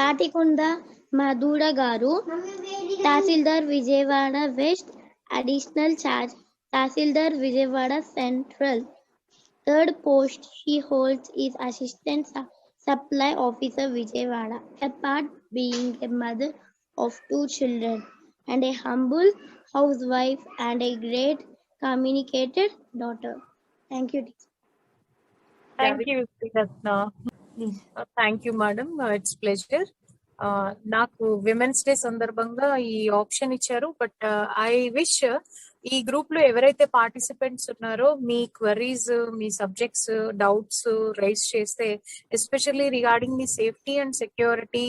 Tatikonda Madhura garu, tahsildar Vijayawada west, additional charge tahsildar Vijayawada central. Third post she holds is Assistant Supply Officer Vijayawada, apart being a mother of 2 children and a humble housewife and a great communicated daughter. Thank you, teacher. Thank you, Ratna. Thank you, madam. It's pleasure. నాకు women's day సందర్భంగా ఈ option ఇచ్చారు. But I wish ఈ group లో ఎవరైతే participants ఉన్నారో మీ queries, మీ సబ్జెక్ట్స్, డౌట్స్ రైజ్ చేస్తే, especially regarding the safety and security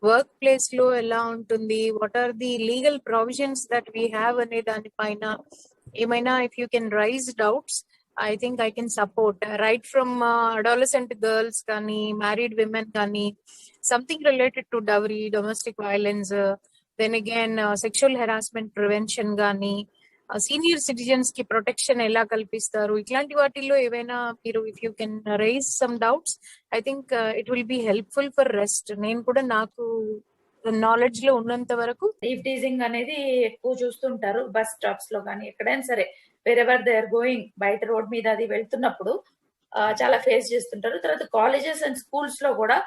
work place లో ఎలా ఉంటుంది, what are the legal provisions that we have అనే దానిపైన ఏమైనా if you can raise doubts, I think I can support right from adolescent girls kani, married women kani, something related to dowry, domestic violence, then again sexual harassment prevention gani, senior citizens ki protection ela kalpistaru, itlanti vaatilo evaina meeru if you can raise some doubts, I think it will be helpful for rest. Nenu kuda naaku knowledge లో ఉన్నంత వరకు leave teasing అనేది ఎక్కువ చూస్తుంటారు bus stops లో కానీ ఎక్కడైనా సరే, వేరెవర్ దే ఆర్ గోయింగ్, బయట రోడ్ మీద అది వెళ్తున్నప్పుడు చాలా ఫేస్ చేస్తుంటారు. తర్వాత కాలేజెస్ అండ్ స్కూల్స్ లో కూడా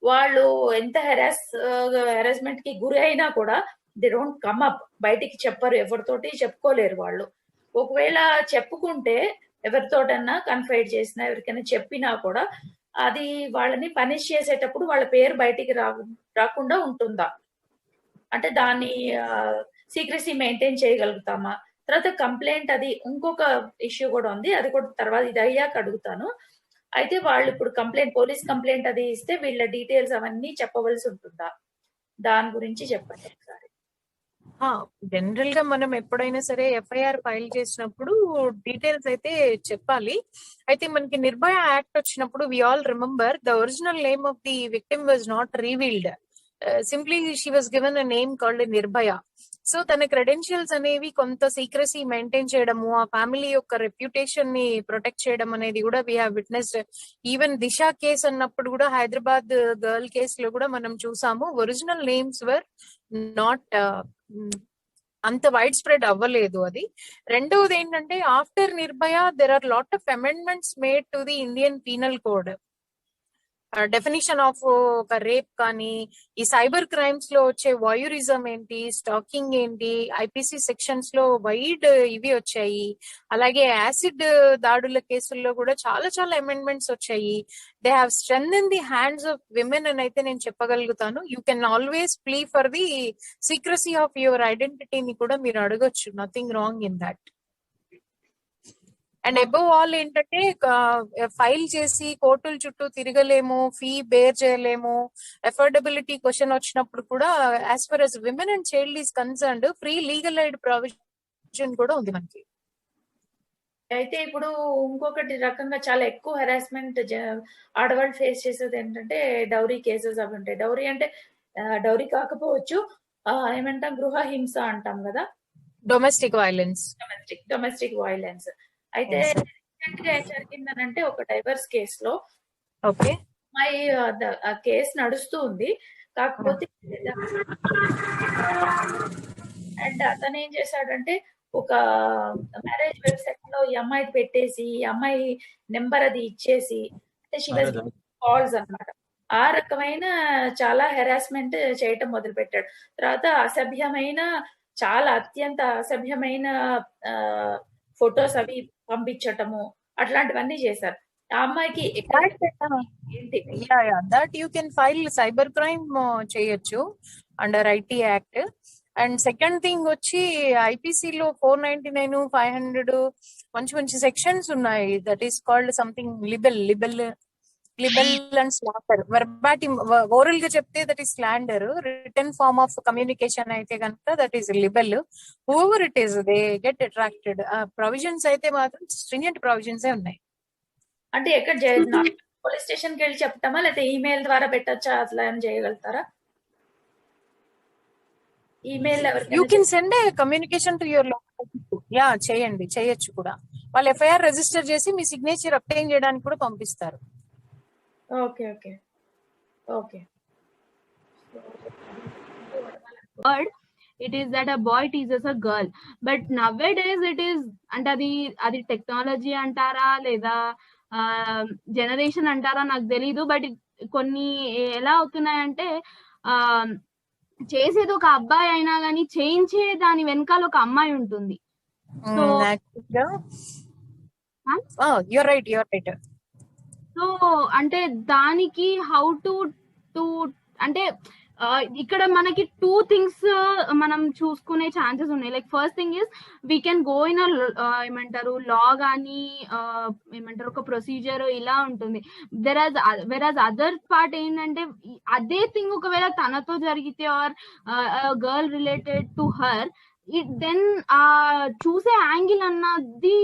వాళ్ళు ఎంత హెరాస్మెంట్ కి గురి అయినా కూడా దే డోంట్ కమ్ అప్, బయటికి చెప్పరు, ఎవరితోటి చెప్పుకోలేరు వాళ్ళు. ఒకవేళ చెప్పుకుంటే ఎవరితోటన్నా కన్ఫైడ్ చేసినా, ఎవరికైనా చెప్పినా కూడా అది వాళ్ళని పనిష్ చేసేటప్పుడు వాళ్ళ పేరు బయటికి రాకుండా ఉంటుందా, అంటే దాన్ని సీక్రెసీ మెయింటైన్ చేయగలుగుతామా? తర్వాత కంప్లైంట్, అది ఇంకొక ఇష్యూ కూడా ఉంది, అది కూడా తర్వాత ఇది అయ్యాక అడుగుతాను. అయితే వాళ్ళు ఇప్పుడు కంప్లైంట్, పోలీస్ కంప్లైంట్ అది ఇస్తే వీళ్ళ డీటెయిల్స్ అవన్నీ చెప్పవలసి ఉంటుందా? దాని గురించి చెప్పండి ఒకసారి. జనరల్ గా మనం ఎప్పుడైనా సరే ఎఫ్ఐఆర్ ఫైల్ చేసినప్పుడు డీటెయిల్స్ అయితే చెప్పాలి. అయితే మనకి నిర్భయ యాక్ట్ వచ్చినప్పుడు we all remember the original name of the victim was not revealed, simply she was given a name called Nirbhaya. So తన క్రెడెన్షియల్స్ అనేవి కొంత సీక్రసీ మెయింటైన్ చేయడము, ఆ ఫ్యామిలీ యొక్క రెప్యుటేషన్ ని ప్రొటెక్ట్ చేయడం అనేది కూడా we have witnessed. Even Disha case అన్నప్పుడు కూడా, హైదరాబాద్ గర్ల్ కేసులో కూడా మనం చూసాము, ఒరిజినల్ నేమ్స్ వర్ నాట్ అంత వైడ్ స్ప్రెడ్ అవ్వలేదు అది. రెండవది ఏంటంటే, after Nirbhaya there are lot of amendments made to the Indian penal code. Definition of ఒక రేప్ కానీ, ఈ సైబర్ క్రైమ్స్ లో వచ్చే వాయూరిజం ఏంటి, స్టాకింగ్ ఏంటి, ఐపీసీ సెక్షన్స్ లో వైడ్ ఇవి వచ్చాయి. అలాగే యాసిడ్ దాడుల కేసుల్లో కూడా చాలా చాలా అమెండ్మెంట్స్ వచ్చాయి. They have strength in the hands of women అని అయితే నేను చెప్పగలుగుతాను. You can always plea for the secrecy of your ఐడెంటిటీని కూడా మీరు అడగొచ్చు, nothing wrong in that. And above all ఏంటంటే, ఫైల్ చేసి కోర్టుల చుట్టూ తిరగలేము, ఫీ బేర్ చేయలేము. అఫోర్డబిలిటీ క్వశ్చన్ వచ్చినప్పుడు కూడా, as far as women and child is concerned, free legal aid provision కూడా ఉంది మనకి. అయితే ఇప్పుడు ఇంకొకటి రకంగా చాలా ఎక్కువ హెరాస్మెంట్ ఆడవాళ్ళు ఫేస్ చేసేది ఏంటంటే డౌరీ కేసెస్ అవి ఉంటాయి. డౌరీ అంటే డౌరీ కాకపోవచ్చు, ఏమంటాం, గృహ హింస అంటాం కదా, డొమెస్టిక్ వైలెన్స్. అయితే రీసెంట్ గా ఏం జరిగిందనంటే, ఒక డైవర్స్ కేసులో ఓకే అమ్మాయి ఆ కేసు నడుస్తూ ఉంది. కాకపోతే అండ్ అతను ఏం చేశాడంటే, ఒక మ్యారేజ్ వెబ్సైట్ లో ఈ అమ్మాయి పెట్టేసి, ఈ అమ్మాయి నెంబర్ అది ఇచ్చేసి, అంటే షీ వాజ్ కాల్స్ అన్నమాట. ఆ రకమైన చాలా హెరాస్మెంట్ చేయటం మొదలు పెట్టాడు. తర్వాత అసభ్యమైన, చాలా అత్యంత అసభ్యమైన ఫొటోస్ అవి పంపించటము, అట్లాంటివన్నీ చేశారు. ఆ అమ్మాయికి that you can file cyber crime చేయొచ్చు under IT act. And second thing వచ్చి, ఐపీసీలో 499, 500 మంచి మంచి సెక్షన్స్ ఉన్నాయి. That is called something libel and slander. Verbatim, oral గా చెప్తే that is slander. Written form of communication అయితే కనుక that is libel. Whoever it is they get attracted. Provisions అయితే మాత్రం స్ట్రింజెంట్ ప్రొవిజన్స్ ఉన్నాయి. అంటే ఎక్కడ పోలీస్ స్టేషన్ కి వెళ్ళి చెప్తామా, లేకపోతే ఈమెయిల్ ద్వారా పెట్టచ్చా, అట్లా ఏం చేయగలుగుతారా? Email you can send A communication to your local. చేయొచ్చు కూడా. వాళ్ళు ఎఫ్ఐఆర్ రిజిస్టర్ చేసి మీ సిగ్నేచర్ అప్టైన్ చేయడానికి కూడా పంపిస్తారు. Okay okay okay word, it is that a boy teases a girl, but nowadays it is అంటే అది టెక్నాలజీ అంటారా లేదా జనరేషన్ అంటారా నాకు తెలీదు, బట్ కొన్ని ఎలా అవుతున్నాయంటే చేసేది ఒక అబ్బాయి అయినా కానీ చేయించే దాని వెనకాల ఒక అమ్మాయి ఉంటుంది. So you're right. సో అంటే దానికి హౌ టు అంటే ఇక్కడ మనకి 2 థింగ్స్ మనం చూసుకునే ఛాన్సెస్ ఉన్నాయి. Like first thing is we can go in ఏమంటారు లా కానీ ఏమంటారు ఒక ప్రొసీజర్ ఇలా ఉంటుంది. వెరాజ్ అదర్ పార్ట్ ఏంటంటే అదే థింగ్ ఒకవేళ తనతో జరిగితే or girl related to her, then చూసే యాంగిల్ అన్నది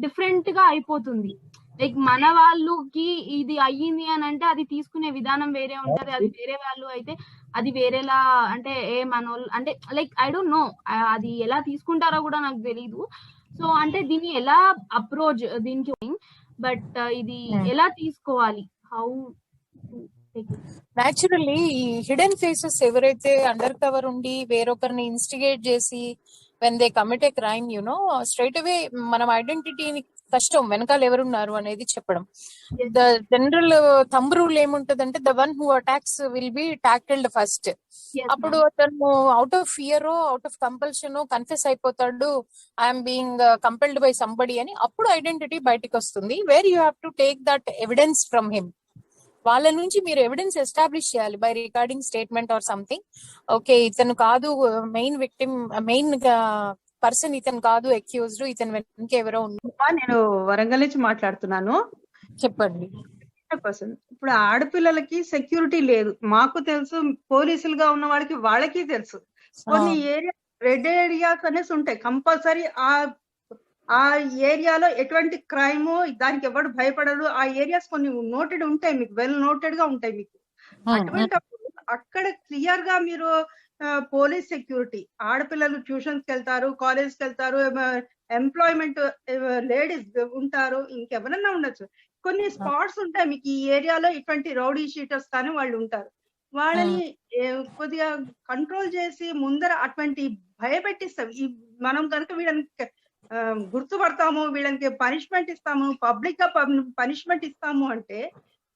డిఫరెంట్ గా అయిపోతుంది. లైక్ మన వాళ్ళకి ఇది అయ్యింది అని అంటే అది తీసుకునే విధానం వేరే ఉంటది, అది వేరే వాళ్ళు అయితే అది వేరేలా అంటే మనోళ్ళు అంటే లైక్ ఐ డోంట్ నో అది ఎలా తీసుకుంటారో కూడా నాకు తెలీదు. సో అంటే దీన్ని ఎలా అప్రోచ్ దీనికి, బట్ ఇది ఎలా తీసుకోవాలి, హౌ న్యాచురల్లీ ఈ హిడెన్ ఫేసెస్ ఎవరైతే అండర్ కవర్ ఉండి వేరొకరిని ఇన్స్టిగేట్ చేసి when they commit a crime straight away మనం ఐడెంటిటీని కష్టం వెనకాల ఎవరున్నారు అనేది చెప్పడం. ద జనరల్ థంబ్ రూల్ ఏముంటదంటే the one who attacks will be tackled first. అప్పుడు అతను out of fear out of compulsion confess అయిపోతాడు, I'm being compelled by somebody అని. అప్పుడు ఐడెంటిటీ బయటకు వస్తుంది, where you have to take that evidence from him. వాళ్ళ నుంచి మీరు ఎవిడెన్స్ ఎస్టాబ్లిష్ చేయాలి by recording statement or something. Okay ఇతను కాదు మెయిన్ విక్టిమ్, మెయిన్ పర్సన్ ఇతను కాదు, అక్యూజ్డ్, ఇతను వెనక ఎవరో ఉన్నారు. నేను వరంగల్ నుంచి మాట్లాడుతున్నాను. చెప్పండి. ఇప్పుడు ఆడపిల్లలకి సెక్యూరిటీ లేదు, మాకు తెలుసు, పోలీసులుగా ఉన్న వాళ్ళకి తెలుసు. కొన్ని ఏరియా రెడ్ ఏరియాస్ అనేసి ఉంటాయి కంపల్సరీ. ఆ ఏరియాలో ఎటువంటి క్రైమ్ దానికి ఎవరు భయపడరు. ఆ ఏరియాస్ కొన్ని నోటెడ్ ఉంటాయి, మీకు వెల్ నోటెడ్ గా ఉంటాయి మీకు. అటువంటి అక్కడ క్లియర్ గా మీరు పోలీస్ సెక్యూరిటీ, ఆడపిల్లలు ట్యూషన్స్ కి వెళ్తారు, కాలేజ్కి వెళ్తారు, ఎంప్లాయ్మెంట్ లేడీస్ ఉంటారు, ఇంకెవరన్నా ఉండొచ్చు. కొన్ని స్పాట్స్ ఉంటాయి మీకు ఈ ఏరియాలో, ఇటువంటి రౌడీ షీటర్స్ కానీ వాళ్ళు ఉంటారు. వాళ్ళని కొద్దిగా కంట్రోల్ చేసి ముందర అటువంటి భయపెట్టిస్తాం. ఈ మనం కనుక వీళ్ళని గుర్తుపడతాము, వీళ్ళకి పనిష్మెంట్ ఇస్తాము, పబ్లిక్ గా పనిష్మెంట్ ఇస్తాము అంటే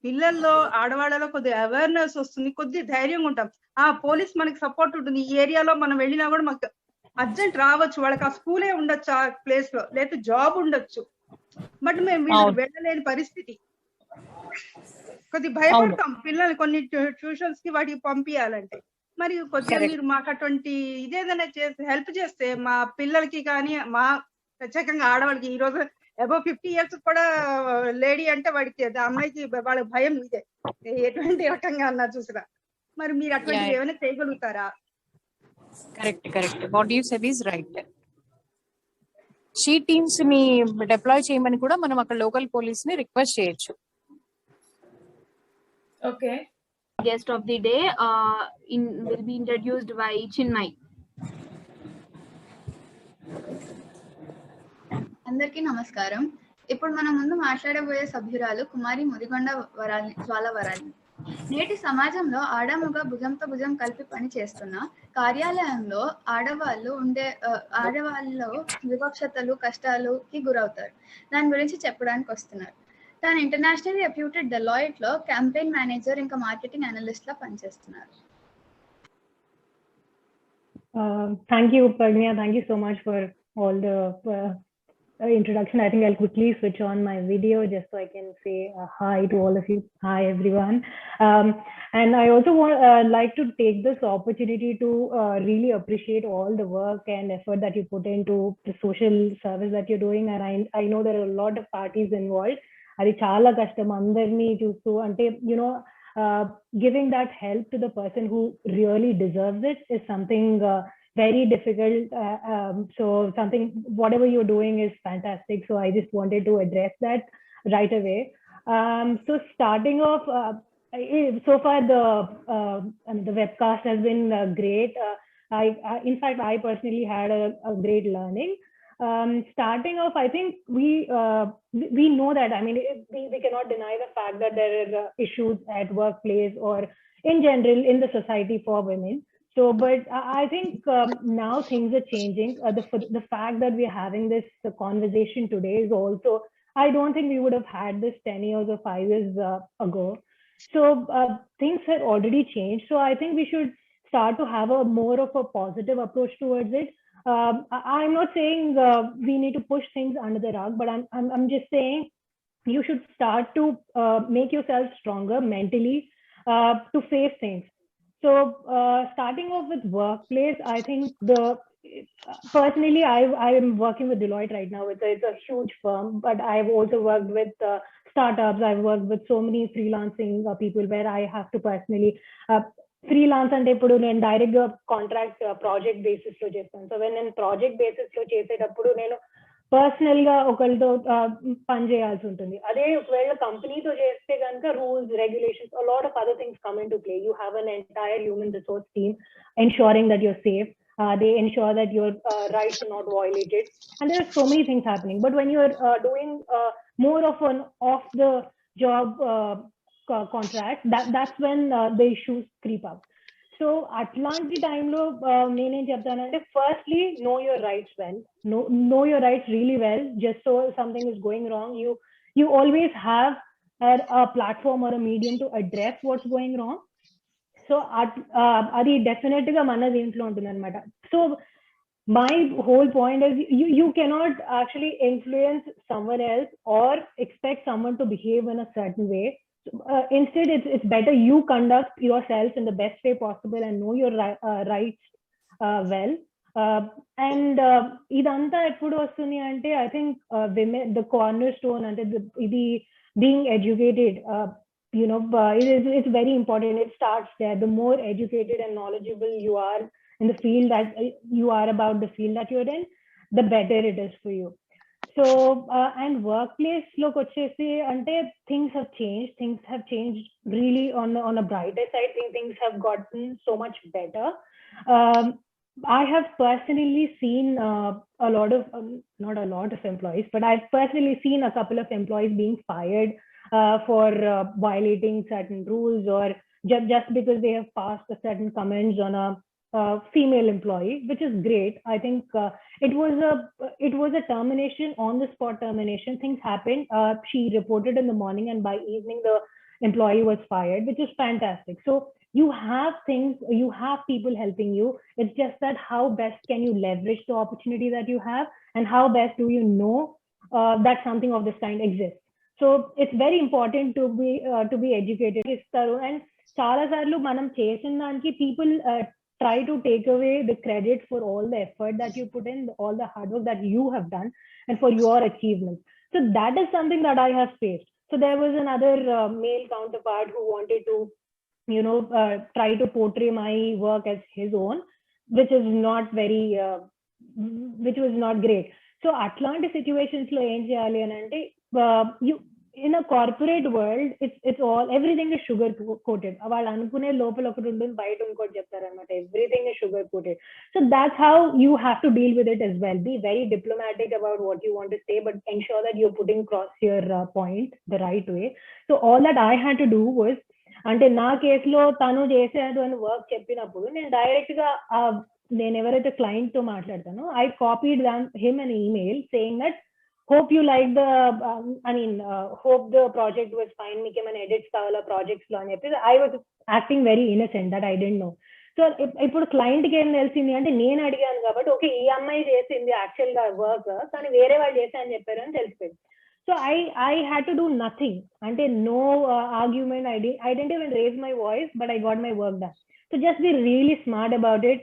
పిల్లల్లో ఆడవాళ్ళలో కొద్దిగా అవేర్నెస్ వస్తుంది, కొద్ది ధైర్యంగా ఉంటాం. పోలీస్ మనకి సపోర్ట్ ఉంటుంది. ఈ ఏరియాలో మనం వెళ్ళినా కూడా మాకు అర్జెంట్ రావచ్చు, వాళ్ళకి ఆ స్కూలే ఉండొచ్చు ఆ ప్లేస్ లో, లేదా జాబ్ ఉండొచ్చు, బట్ మేము వీళ్ళు వెళ్ళలేని పరిస్థితి. కొద్దిగా భయపడతాం పిల్లల్ని కొన్ని ట్యూషన్స్ కి వాటికి పంపించాలంటే. మరి కొద్దిగా మీరు మాకు అటువంటి ఇదేదైనా చేసి హెల్ప్ చేస్తే మా పిల్లలకి కానీ మా ప్రత్యేకంగా ఆడవాళ్ళకి, ఈ రోజు అబౌవ్ 50 years కూడా లేడీ అంటే వాడికి అమ్మాయికి వాళ్ళకి భయం ఇదే, ఎటువంటి రకంగా అన్నా చూసినా. మరి మీరు అటువంటి ఏమైనా చేయగలుగుతారా? Correct. What you said is right. She teams ని డిప్లాయ్ చేయమని కూడా మనం అక్కడ లోకల్ పోలీస్ ని రిక్వెస్ట్ చేయొచ్చు. Okay. Guest of the day will be introduced by Chinmay. అందరికీ నమస్కారం. ఇప్పుడు మన ముందు మాట్లాడబోయే సభ్యురాలు కుమారి ముదిగొండ జ్వాలవరాలి. నేటి సమాజంలో ఆడమగ భుజంతో భుజం కలిపి పని చేస్తున్న కార్యాలయంలో ఆడవాళ్ళలో వివక్షతలు కష్టాలకి గురవుతారు. దాని గురించి చెప్పడానికి వస్తున్నారు. తాను ఇంటర్నేషనల్ రెప్యూటెడ్ డెలాయిట్ లో క్యాంపెయిన్ మేనేజర్ ఇంకా మార్కెటింగ్ అనలిస్ట్ లా పనిచేస్తున్నారు. Thank you, Pragnya. Thank you so much for all the introduction. I think I'll quickly switch on my video just so I can say hi to all of you. Hi, everyone. And I also like to take this opportunity to really appreciate all the work and effort that you put into the social service that you're doing. And I know there are a lot of parties involved. Adi chala kashtam andarni chustu ante giving that help to the person who really deserves it is something very difficult. So something, whatever you're doing is fantastic. So I just wanted to address that right away. So starting off, so far the webcast has been great. In fact, I personally had a great learning. Starting off, I think we know that, I mean, we cannot deny the fact that there are issues at workplace or in general in the society for women. So, but I think now things are changing. The fact that we're having this conversation today is also, I don't think we would have had this 10 years or 5 years ago. So things have already changed. So I think we should start to have a more of a positive approach towards it. I'm not saying we need to push things under the rug, but I'm just saying you should start to make yourself stronger mentally to face things. So starting off with workplace, I think personally, I am working with Deloitte right now. It's a huge firm, but I've also worked with startups. I've worked with so many freelancing people where I have to personally freelance అంటే ఇప్పుడు నేను direct గా contract project basis లో చేస్తాను. So నేను project basis లో చేసేటప్పుడు నేను పర్సనల్ గా ఒకరితో పని చేయాల్సి ఉంటుంది. అదే ఒకవేళ కంపెనీతో చేస్తే కనుక rules, regulations, a lot of other things come into play. You have an entire human resource team ensuring that you're safe. They ensure that your rights are not violated, and there are so many things happening. But when you're doing more of an off the job contract, that's when the issues creep up. So అట్లాంటి టైంలో నేనేం చెప్తానంటే, firstly know your rights well, know your rights really well, just so something is going wrong, you always have a platform or a medium to address what's going wrong. So అది definite గా మన దీంట్లో ఉంటుంది అనమాట. So my whole point is you cannot actually influence someone else or expect someone to behave in a certain way. Instead, it's better you conduct yourself in the best way possible and know your rights well. And idanta eppudu vastuni ante, I think women, the cornerstone ante idi being educated, it's very important. It starts there. The more educated and knowledgeable you are in the field that you are about the field that you're in, the better it is for you. So and workplace lo kochesi ante things have changed really on a brighter side. Things have gotten so much better. I have personally seen a lot of not a lot of employees, but I've personally seen a couple of employees being fired for violating certain rules, or just because they have passed a certain comments on a female employee, which is great. I think it was a termination, on the spot termination. Things happened. She reported in the morning, and by evening the employee was fired, which is fantastic. So you have people helping you. It's just that how best can you leverage the opportunity that you have, and how best do you know that something of this kind exists. So it's very important to be educated. And చాలా సార్లు మనం చేసిన దానికి people try to take away the credit for all the effort that you put in, all the hard work that you have done, and for your achievements. So that is something that I have faced. So there was another male counterpart who wanted to, try to portray my work as his own, which is not very, which was not great. So atlanti situations lo em cheyali anante, you in a corporate world, it's all, everything is sugar coated. వాళ్ళు అనుకునే లోపల ఒకటి ఉంటుంది, బయట ఇంకోటి చెప్తారనమాట. Everything is sugar coated. So that's how you have to deal with it as well. Be very diplomatic about what you want to say, but ensure that you're putting across your point the right way. So all that I had to do was, అంటే నా కేసులో తను చేసేది అని work చెప్పినప్పుడు నేను direct గా నేను ఎవరైతే క్లయింట్ తో మాట్లాడతానో, I copied him an email saying that hope you like the hope the project was fine, మీకు ఏమైనా ఎడిట్స్ కావాలా ప్రాజెక్ట్స్ లో అని చెప్పి I was acting very innocent that I didn't know. So ఇప్పుడు క్లయింట్ కి ఏం తెలిసింది అంటే, నేను అడిగాను కాబట్టి ఓకే ఈ అమ్మాయి చేసింది యాక్చువల్ గా వర్క్, కానీ వేరే వాళ్ళు చేశారని చెప్పారు అని తెలిసిపోయింది. So I had to do nothing. అంటే no argument. I didn't even raise my voice, but I got my work done. So just be really smart about it.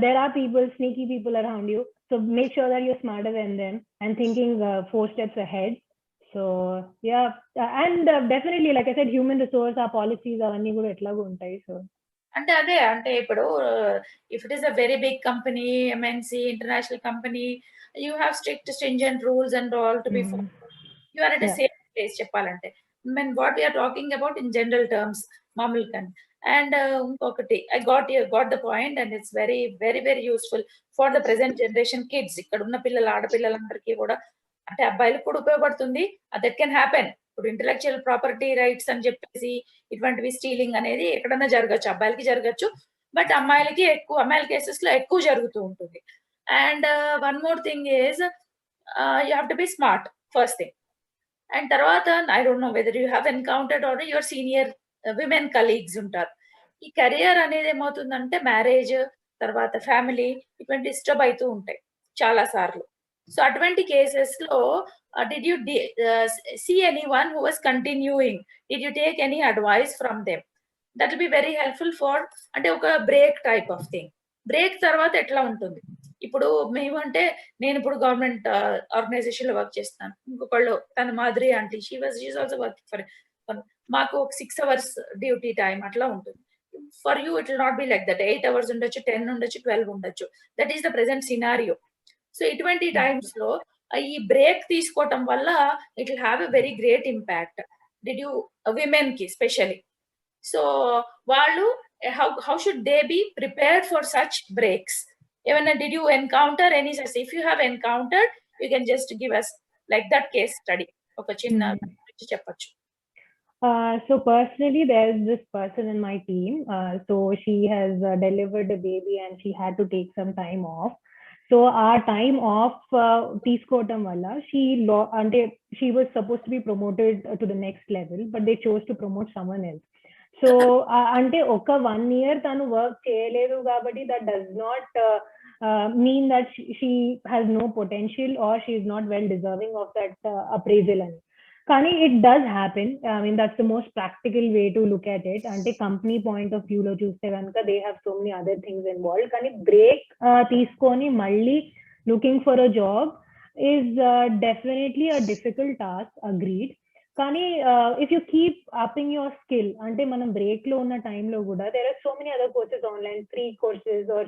There are people, sneaky people around you. So make sure that you're smarter than them and thinking 4 steps ahead. So yeah, and definitely, like I said, human resource, our policies అవన్నీ కూడా ఎట్లాగో ఉంటాయి. So అంటే ఇప్పుడు if it is a very big company, MNC, international company, you have strict stringent rules and all to be followed. You are at a safe place చెప్పాలంటే. When what we are talking about in general terms, మామూలుగా. And ఇంకొకటి, I got the point, and it's very very very useful for the present generation kids. ఇక్కడ ఉన్న పిల్లలు, ఆడపిల్లలందరికీ కూడా, అంటే అబ్బాయిలకు కూడా ఉపయోగపడుతుంది. That can happen. ఇప్పుడు ఇంటలెక్చువల్ ప్రాపర్టీ రైట్స్ అని చెప్పేసి ఇటువంటివి స్టీలింగ్ అనేది ఎక్కడన్నా జరగచ్చు, అబ్బాయిలకి జరగచ్చు, బట్ అమ్మాయిలకి కేసెస్ లో ఎక్కువ జరుగుతూ ఉంటుంది. And one more thing is you have to be smart first thing. And తర్వాత I don't know whether you have encountered or your senior women colleagues ఉంటారు. ఈ కెరియర్ అనేది ఏమవుతుందంటే మ్యారేజ్ తర్వాత ఫ్యామిలీ ఇటువంటి డిస్టర్బ్ అవుతూ ఉంటాయి చాలా సార్లు. సో అటువంటి కేసెస్ లో did you see anyone who was continuing? Did you take any advice from them? That will be very helpful for అంటే ఒక break type of thing. Break తర్వాత ఎట్లా ఉంటుంది? ఇప్పుడు మేము అంటే నేను ఇప్పుడు గవర్నమెంట్ ఆర్గనైజేషన్ లో వర్క్ చేస్తాను, ఇంకొకళ్ళు తన మాదిరి aunty she is also working for మాకు ఒక 6 hours డ్యూటీ టైం అట్లా ఉంటుంది. For you it will not be like that. 8 hours ఉండొచ్చు, 10 ఉండొచ్చు, 12 ఉండొచ్చు. That is the present scenario. So ఇటువంటి టైమ్స్ లో ఈ బ్రేక్ తీసుకోవటం వల్ల it will have a very great impact. Did you women కి స్పెషలీ, సో వాళ్ళు how should they be prepared for such breaks? ఏమైనా did you encounter any such? If you have encountered you can just give us like that case study, ఒక చిన్న చెప్పొచ్చు. So personally, there's this person in my team. So she has delivered a baby and she had to take some time off. So our time off తీసుకోవటం వల్ల she was supposed to be promoted to the next level, but they chose to promote someone else. So అంటే ఒక 1 year తను work చేయలేదు కాబట్టి that does not mean that she has no potential or she is not well deserving of that appraisal అని. కానీ it does happen. I mean that's the most practical way to look at it. అంటే company point of view లో చూస్తే కనుక they have so many other things involved. కానీ break తీసుకొని మళ్ళీ looking for a job is definitely a difficult task, agreed. కానీ if you keep upping your skill, అంటే మనం బ్రేక్ లో ఉన్న టైంలో కూడా there are so many other courses online, free courses or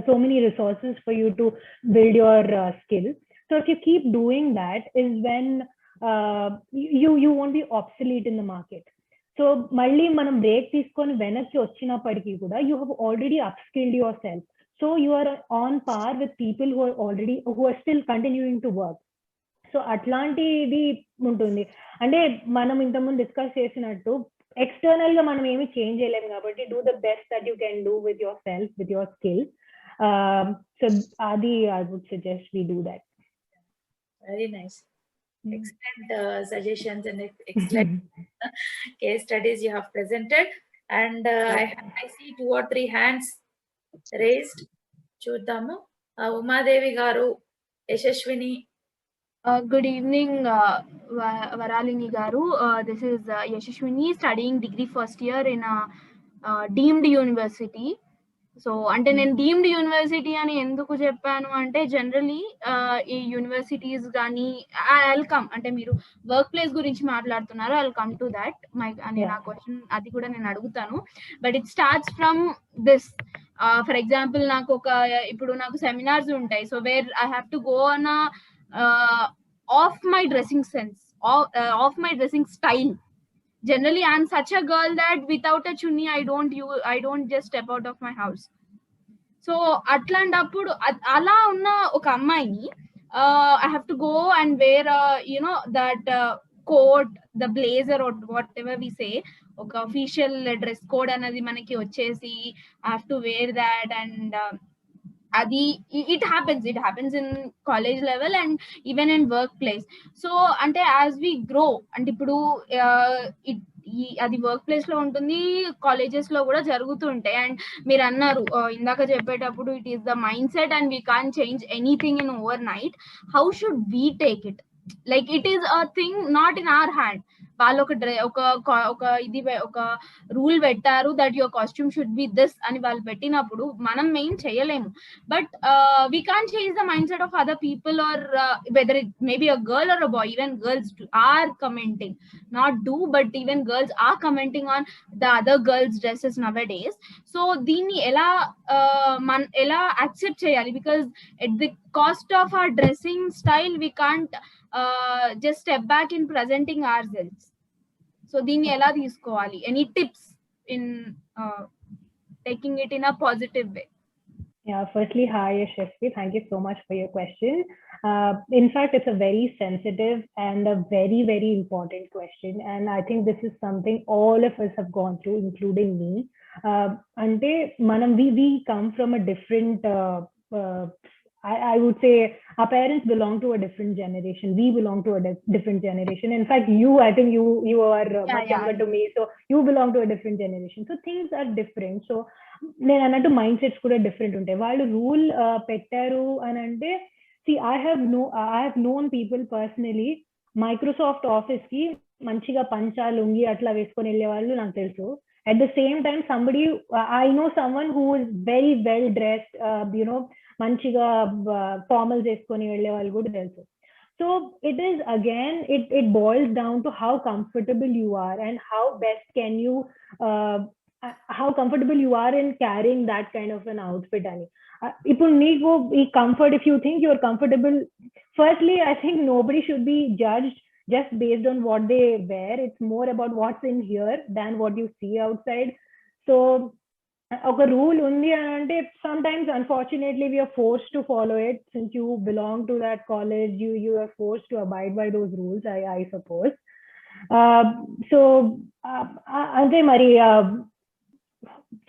so many resources for you to build your skill. So if you keep doing that is when you won't be obsolete in the market. So మళ్ళీ మనం break తీసుకొని వెనక్కి వచ్చినప్పటికీ కూడా you have already upskilled yourself. So you are on par with people who are still continuing to work. So అట్లాంటిది ఉంటుంది. అంటే మనం ఇంతకుముందు డిస్కస్ చేసినట్టు ఎక్స్టర్నల్ గా మనం ఏమి చేంజ్ చేయలేము కాబట్టి do the best that you can do with your self, with your skill. So అది I would suggest we do that. Very nice, excellent suggestions and excellent case studies you have presented. And I see 2 or 3 hands raised. చూద్దాము. ఉమాదేవి గారు, యశస్విని. Good evening, Varalini garu. This is Yashashwini, studying degree first year in a deemed university. So అంటే నేను deemed university అని ఎందుకు చెప్పాను అంటే generally ఈ universities కానీ వెల్కమ్ అంటే మీరు వర్క్ ప్లేస్ గురించి మాట్లాడుతున్నారు, I will come to that. నా క్వశ్చన్ అది కూడా నేను అడుగుతాను. But it starts from this. For example ఇప్పుడు నాకు సెమినార్స్ ఉంటాయి, so where I have to go on off my dressing sense, of my dressing style. Generally I'm such a girl that without a chunni I don't just step out of my house. So atlantapudu ala unna oka ammayini I have to go and wear that coat, the blazer or whatever we say, oka official dress code anadi manaki vachesi I have to wear that. And adi it happens in college level and even in workplace. So ante as we grow and ipudu అది work place లో ఉంటుంది, colleges లో కూడా జరుగుతుంటాయి. And మీరు అన్నారు ఇందాక చెప్పేటప్పుడు it is the mind set and we can change anything in overnight. How should we take it? Like it is a thing not in our hand. వాళ్ళు ఒక రూల్ పెట్టారు that your costume should be this అని వాళ్ళు పెట్టినప్పుడు మనం మెయిన్ చేయలేము. But we can change the mind set of other people or whether it maybe a girl or a boy. Even girls are commenting, not do but even girls are commenting on the other girls dresses nowadays. So దీన్ని ఎలా accept చేయాలి? Because at the cost of our dressing style we can't just step back in presenting ourselves. So దీన్ని ఎలా తీసుకోవాలి? Any tips in taking it in a positive way? Yeah, firstly, hi, Yashasvi. Thank you so much for your question. In fact, it's a very sensitive and a very, very important question. And I think this is something all of us have gone through, including me. Ante, we come from a different, I would say our parents belong to a different generation. We belong to a different generation. In fact, I think you are much younger to me. So you belong to a different generation. So things are different. So నేను అన్నట్టు mind sets కూడా different ఉంటాయి. వాళ్ళు rule పెట్టారు అని అంటే I have known people personally Microsoft office కి మంచిగా పంచా లుంగి అట్లా వేసుకొని వెళ్ళే వాళ్ళు నాకు తెలుసు. At the same time somebody I know someone who is very well dressed, మంచిగా ఫార్మల్స్ వేసుకొని వెళ్ళే వాళ్ళు కూడా తెలుసు. So it is again, it boils down to how comfortable you are and how best can you how comfortable you are in carrying that kind of an outfit ani. Ippudu neeku ee comfort, if you think you're comfortable, firstly I think nobody should be judged just based on what they wear. It's more about what's in here than what you see outside. So ఒక rule ఉంది అని అంటే sometimes unfortunately we are forced to follow it. Since you belong to that college, you are forced to abide by those rules, I suppose. So ante mari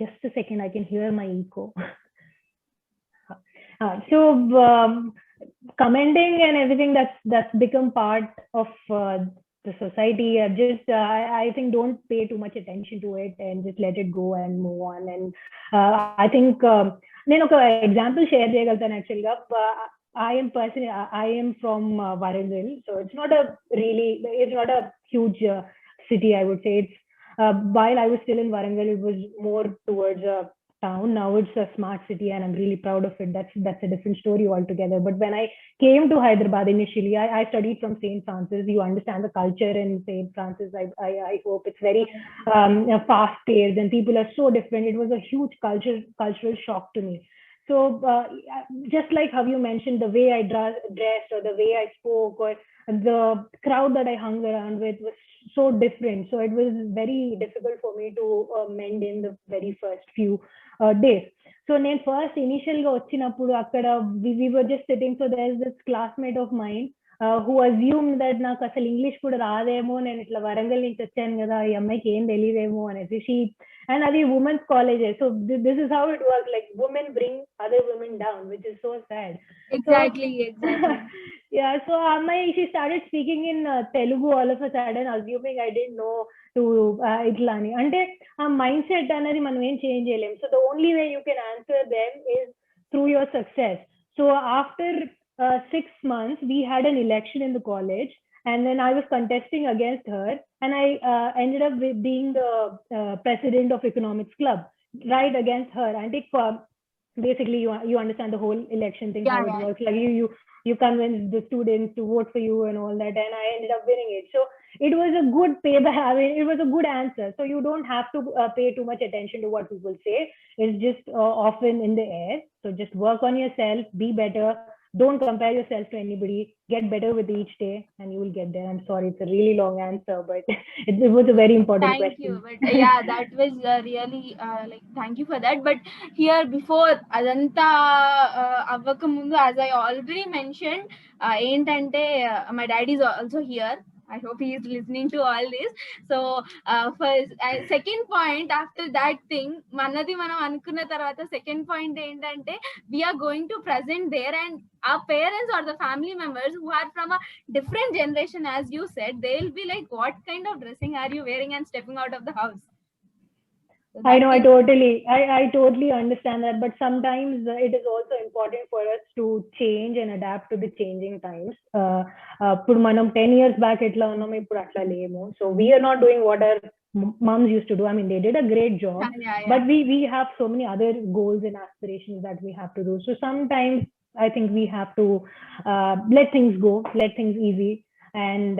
just a second, I can hear my echo. So commenting and everything that's become part of the society. I think don't pay too much attention to it and just let it go and move on. And I think నేను ఒక example share చేయగలుగుతాను actual గా. I am from Warangal, so it's not a huge city, I would say. It's while I was still in Warangal, it was more towards a town. Now it's a smart city and I'm really proud of it. That's a different story altogether. But when I came to Hyderabad initially, I studied from St. Francis. You understand the culture in St. Francis. I hope it's very fast paced and people are so different. It was a huge cultural shock to me. So just like how you mentioned, the way I dressed or the way I spoke or the crowd that I hung around with was so different. So it was very difficult for me to mend in the very first few days. So నేను first initial గా వచ్చినప్పుడు అక్కడ we were just sitting. So there is this classmate of mine who assumed that నాకు అసలు English కూడా రాదేమో, నేను ఇట్లా వరంగల్ నుంచి వచ్చాను కదా, ఈ అమ్మాయికి ఏం తెలియదేమో అనేసి. And అది women's college, so this is how it works. Like women bring other women down, which is so sad. Exactly. Yeah, so she started speaking in Telugu all of a sudden, assuming I didn't know to itla ani. Ante a mindset anadi manam em change cheyalem. So the only way you can answer them is through your success. So after 6 months, we had an election in the college, and then I was contesting against her, and I ended up being the president of economics club, right against her. And basically you understand the whole election thing, how it works. Like you convince the students to vote for you and all that, and I ended up winning it. So it was a good payback. I mean, it was a good answer. So you don't have to pay too much attention to what people say. It's just often in the air. So just work on yourself, be better. Don't compare yourself to anybody. Get better with each day and you will get there. I'm sorry, it's a really long answer, but it was a very important question. Thank you. But yeah, that was really like, thank you for that. But here before adanta avvaka mundu, as I already mentioned, entante my dad is also here. I hope he is listening to all this. So first, second point, after that thing, manadi manam anukunna tarvata second point entante, we are going to present there, and our parents or the family members who are from a different generation, as you said, they'll be like, what kind of dressing are you wearing and stepping out of the house? So I know, I totally understand that, but sometimes it is also important for us to change and adapt to the changing times. Put manam 10 years back etla unnam, ippudu atla lemo. So we are not doing what our moms used to do. I mean, they did a great job, but we have so many other goals and aspirations that we have to do. So sometimes I think we have to let things go, let things easy, and